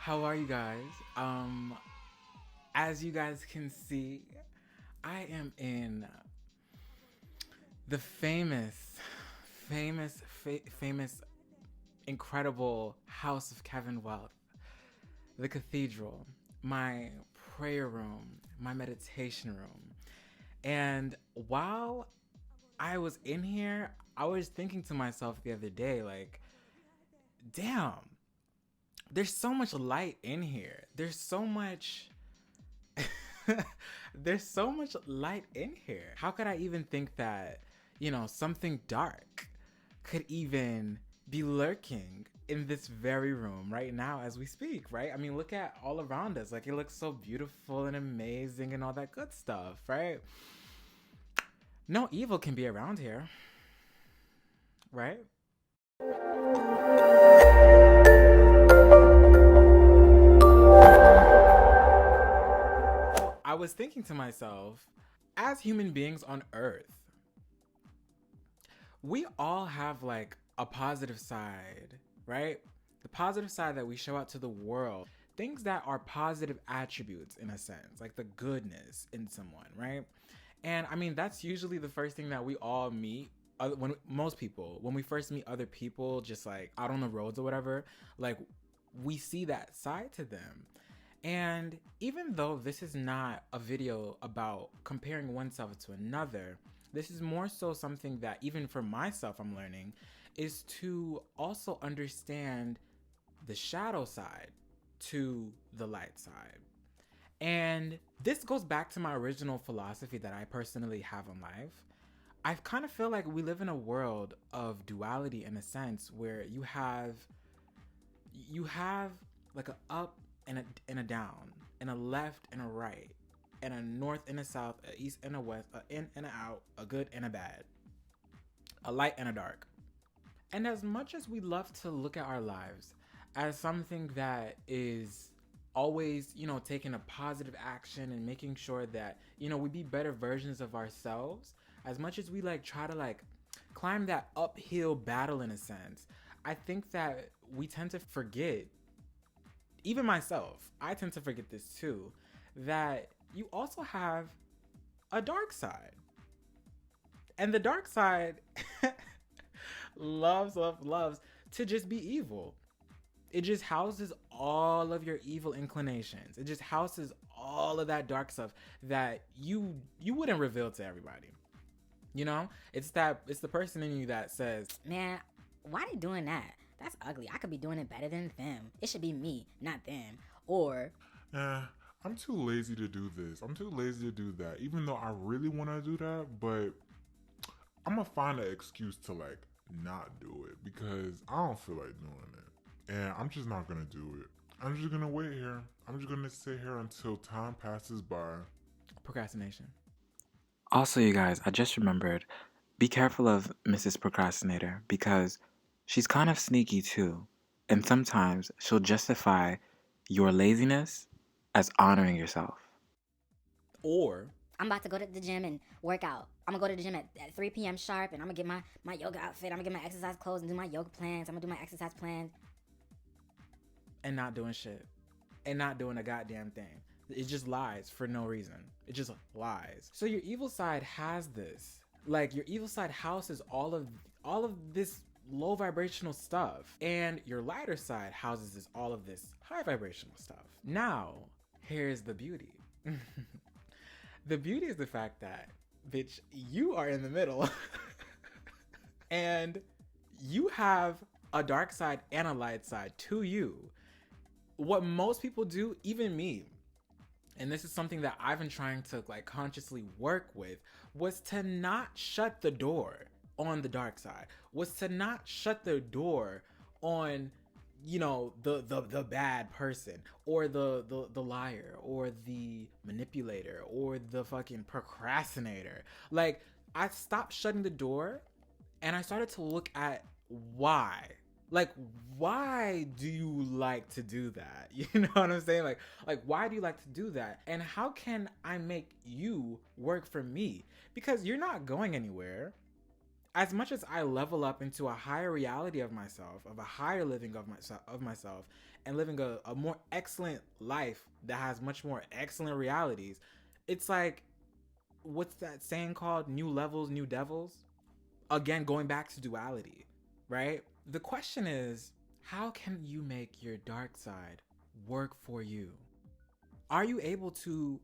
How are you guys? As you guys can see, I am in the famous, incredible house of Kevin Wealth, the cathedral, my prayer room, my meditation room. And while I was in here, I was thinking to myself the other day, like, damn, there's so much light in here. There's so much light in here. How could I even think that, something dark could even be lurking in this very room right now as we speak, right? I mean, look at all around us. Like, it looks so beautiful and amazing and all that good stuff, right? No evil can be around here, right? I was thinking to myself, as human beings on Earth, we all have like a positive side, right? The positive side that we show out to the world. Things that are positive attributes in a sense, like the goodness in someone, right? And I mean, that's usually the first thing that we all meet. When most people, when we first meet other people, just like out on the roads or whatever, like we see that side to them. And even though this is not a video about comparing oneself to another, this is more so something that even for myself I'm learning is to also understand the shadow side to the light side. And this goes back to my original philosophy that I personally have on life. I kind of feel like we live in a world of duality in a sense where you have like a up and a down, and a left and a right, and a north and a south, a east and a west, a in and a out, a good and a bad, a light and a dark. And as much as we love to look at our lives as something that is always, taking a positive action and making sure that, we be better versions of ourselves, as much as we like try to like climb that uphill battle in a sense, I think that we tend to forget, even myself, I tend to forget this too, that you also have a dark side. And the dark side loves to just be evil. It just houses all of your evil inclinations. It just houses all of that dark stuff that you wouldn't reveal to everybody. It's the person in you that says, Man, why they doing that? That's ugly. I could be doing it better than them. It should be me, not them. Or, I'm too lazy to do this. I'm too lazy to do that. Even though I really want to do that, but I'm gonna find an excuse to like not do it because I don't feel like doing it. And I'm just not gonna do it. I'm just gonna wait here. I'm just gonna sit here until time passes by. procrastination. Also, you guys, I just remembered, be careful of Mrs. Procrastinator because she's kind of sneaky too. And sometimes she'll justify your laziness as honoring yourself. Or I'm about to go to the gym and work out. I'm going to go to the gym at 3 p.m. sharp, and I'm going to get my yoga outfit. I'm going to get my exercise clothes and do my yoga plans. I'm going to do my exercise plans. and not doing shit. And not doing a goddamn thing. It just lies for no reason. It just lies. So your evil side has this. Like, your evil side houses all of this low vibrational stuff, and your lighter side houses all of this high vibrational stuff. Now, here's the beauty. The beauty is the fact that, bitch, you are in the middle. And you have a dark side and a light side to you. What most people do, even me, and this is something that I've been trying to like consciously work with, was to not shut the door on the dark side, was to not shut the door on, the bad person, or the liar, or the manipulator, or the fucking procrastinator. Like, I stopped shutting the door and I started to look at why. Like, why do you like to do that? You know what I'm saying? Like, why do you like to do that? And how can I make you work for me? Because you're not going anywhere. as much as I level up into a higher reality of myself, of a higher living of myself, and living a more excellent life that has much more excellent realities, it's like, what's that saying called? New levels, new devils. Again, going back to duality, right? The question is, how can you make your dark side work for you? Are you able to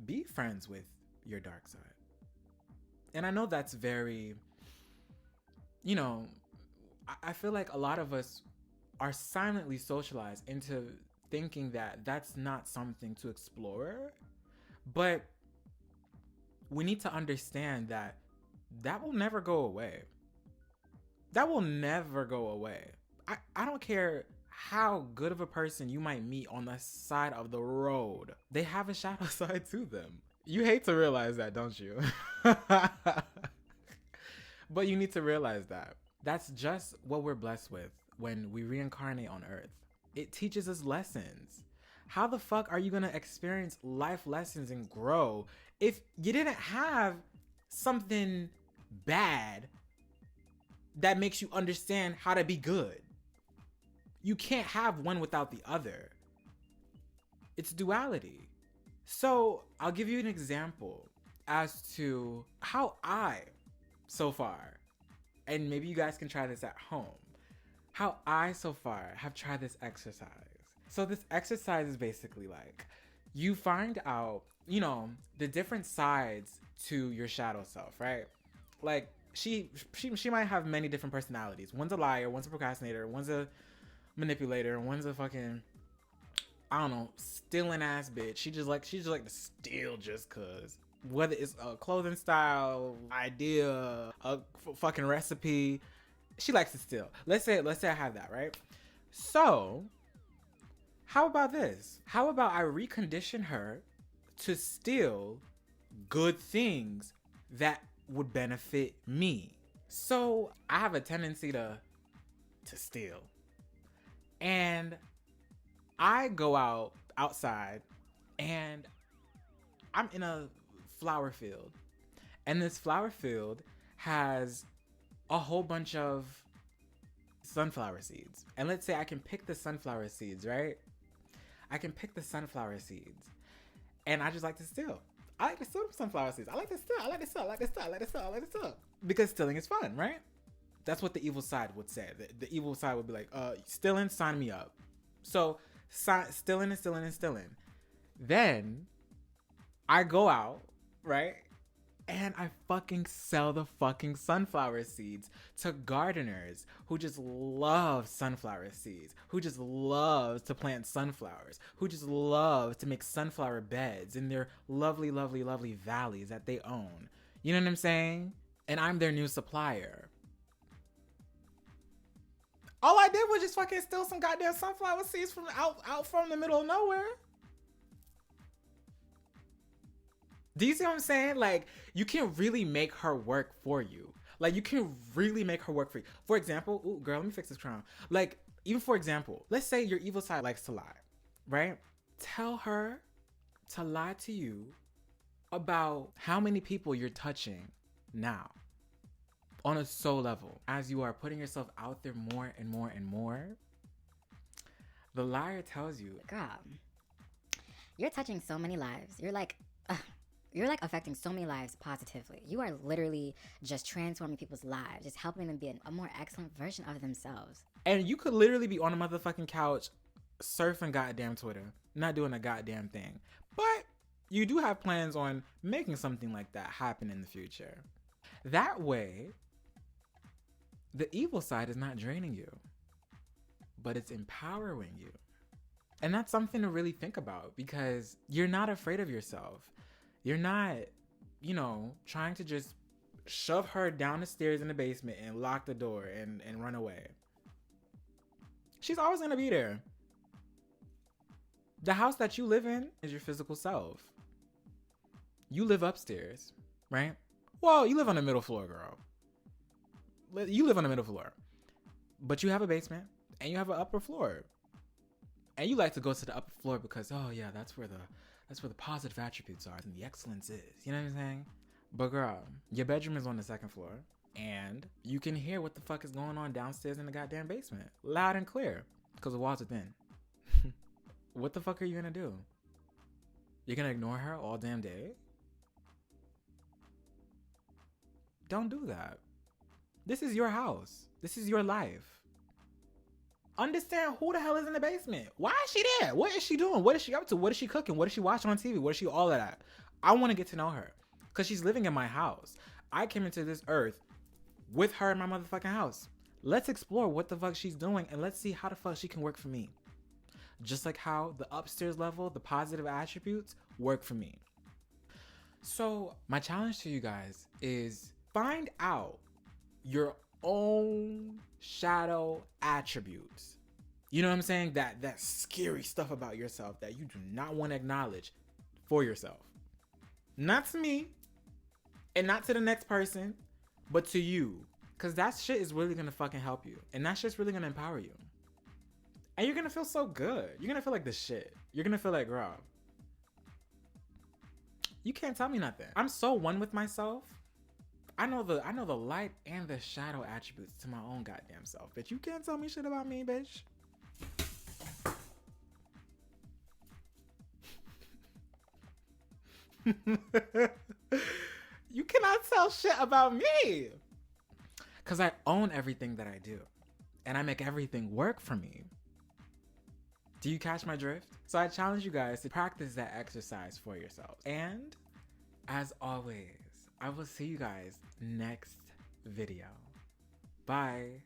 be friends with your dark side? And I know that's very, I feel like a lot of us are silently socialized into thinking that that's not something to explore. But we need to understand that that will never go away. That will never go away. I don't care how good of a person you might meet on the side of the road. They have a shadow side to them. You hate to realize that, don't you? But you need to realize that. That's just what we're blessed with when we reincarnate on Earth. It teaches us lessons. How the fuck are you gonna experience life lessons and grow if you didn't have something bad that makes you understand how to be good? You can't have one without the other. It's duality. So I'll give you an example as to how I, so far, and maybe you guys can try this at home, how I so far have tried this exercise. So this exercise is basically like, you find out, the different sides to your shadow self, right? Like, she might have many different personalities. One's a liar, one's a procrastinator, one's a manipulator, one's a fucking, I don't know, stealing ass bitch. She just like to steal just cause. Whether it's a clothing style, idea, a fucking recipe, she likes to steal. Let's say I have that, right? So, how about this? How about I recondition her to steal good things that would benefit me? So, I have a tendency to steal. And I go outside and I'm in a flower field. And this flower field has a whole bunch of sunflower seeds. And let's say I can pick the sunflower seeds, right? I can pick the sunflower seeds. And I just like to steal. I like to steal sunflower seeds. I like to steal. Because stealing is fun, right? That's what the evil side would say. The evil side would be like, stealing, sign me up. So, stealing. Then, I go out, right? And I fucking sell the fucking sunflower seeds to gardeners who just love sunflower seeds, who just loves to plant sunflowers, who just love to make sunflower beds in their lovely, lovely, lovely valleys that they own. You know what I'm saying? And I'm their new supplier. All I did was just fucking steal some goddamn sunflower seeds from out from the middle of nowhere. Do you see what I'm saying? Like, you can really make her work for you. Like, you can really make her work for you. For example, ooh, girl, let me fix this crown. Like, even for example, let's say your evil side likes to lie, right? Tell her to lie to you about how many people you're touching now on a soul level. As you are putting yourself out there more and more and more, the liar tells you, girl, you're touching so many lives. You're like affecting so many lives positively. You are literally just transforming people's lives, just helping them be a more excellent version of themselves. And you could literally be on a motherfucking couch surfing goddamn Twitter, not doing a goddamn thing. But you do have plans on making something like that happen in the future. That way, the evil side is not draining you, but it's empowering you. And that's something to really think about, because you're not afraid of yourself. You're not, trying to just shove her down the stairs in the basement and lock the door and run away. She's always going to be there. The house that you live in is your physical self. You live upstairs, right? Well, you live on the middle floor, girl. You live on the middle floor. But you have a basement and you have an upper floor. And you like to go to the upper floor because, oh yeah, that's where the positive attributes are and the excellence is. You know what I'm saying? But girl, your bedroom is on the second floor. And you can hear what the fuck is going on downstairs in the goddamn basement. Loud and clear. Because the walls are thin. What the fuck are you gonna do? You're gonna ignore her all damn day? Don't do that. This is your house. This is your life. Understand who the hell is in the basement. Why is she there? What is she doing? What is she up to? What is she cooking? What is she watching on TV? What is she all of that? I want to get to know her. Because she's living in my house. I came into this earth with her in my motherfucking house. Let's explore what the fuck she's doing and let's see how the fuck she can work for me. Just like how the upstairs level, the positive attributes work for me. So my challenge to you guys is find out your own shadow attributes. You know what I'm saying? That scary stuff about yourself that you do not want to acknowledge for yourself. Not to me and not to the next person, but to you. Because that shit is really going to fucking help you. And that shit's really going to empower you. And you're going to feel so good. You're going to feel like the shit. You're going to feel like, girl, you can't tell me nothing. I'm so one with myself. I know the light and the shadow attributes to my own goddamn self. Bitch, you can't tell me shit about me, bitch. You cannot tell shit about me. Because I own everything that I do. And I make everything work for me. Do you catch my drift? So I challenge you guys to practice that exercise for yourselves. And as always, I will see you guys next video. Bye.